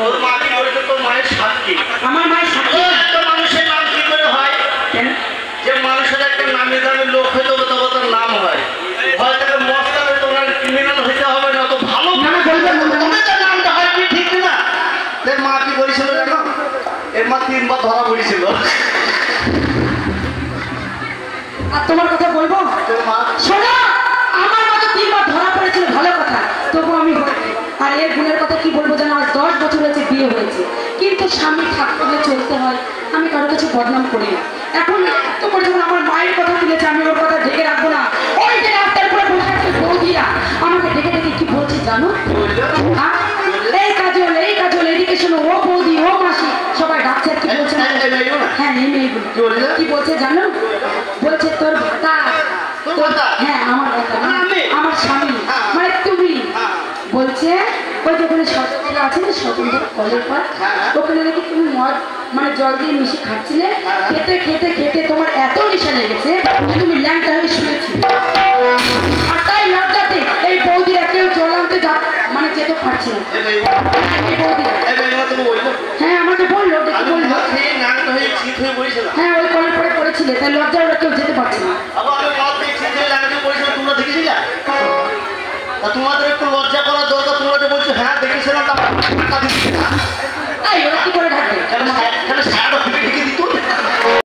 ওর মা কি বলতো তোর মায়ের সাক্ষী? আমার মায়ের সাক্ষী। একটা মানুষের নাম কি করে হয়? যে মানুষের একটা নামি দামি লোক হইতে হবে তবে তার নাম হয়। হয় তাকে মস্তানে তোমার ক্রিমিনাল হইতে হবে না তো ভালো নামটা হয় কি ঠিক না? এর মা কি বলেছিল জানো? এর মা 3 বার ধরা পড়েছিল। আর তোমার কথা বলবো? তোর মা শোনো, আমার মা তো 3 বার ধরা পড়েছিল, ভালো কথা, তবু আমি আর এর গুণের কথা কি বলবো জানো? আজ 10 বছর হয়েছে বিয়ে হয়েছে, কিন্তু স্বামী ঠাকুরে চলতে হয়, আমি কারো কাছে বদনাম করি না। এখন তো করে যখন আমার মায়ের কথা তুলেছে, আমি ওর কথা ঢেকে রাখবো না। ওই যে রাস্তার উপরে বসে আছে বৌদিরা, আমাকে ডেকে ডেকে কি বলছে জানো? এই কাজল এদিকে শোনো, ও বৌদি, ও মাসি, সবাই ডাকছে। কি বলছে? হ্যাঁ এই মেয়েগুলো কি বলছে জানো? বলছে তোর ভাতা। হ্যাঁ আমার ভাতা, আমার স্বামী মানে তুমি। বলছে ওই যেখানে স্বতন্ত্র আছে না, স্বতন্ত্র কলের পর, ওখানে নাকি তুমি মদ মানে জল দিয়ে মিশিয়ে খাচ্ছিলে, খেতে খেতে খেতে তোমার এত নেশা লেগেছে তুমি ল্যাংটা হয়ে শুয়েছিলে। আর তাই লজ্জাতে এই বৌদিরা কেউ জল আনতে মানে যেতে পারছে না। হ্যাঁ আমাকে বললো, হ্যাঁ ওই কলের পরে পড়েছিলে, তাই লজ্জা ওরা কেউ যেতে পারছে না। তোমাদের একটু লজ্জা করার দরকার। তোমরা যে বলছো হ্যাঁ দেখেছিলাম, ওরা কি করে ঢাকবে?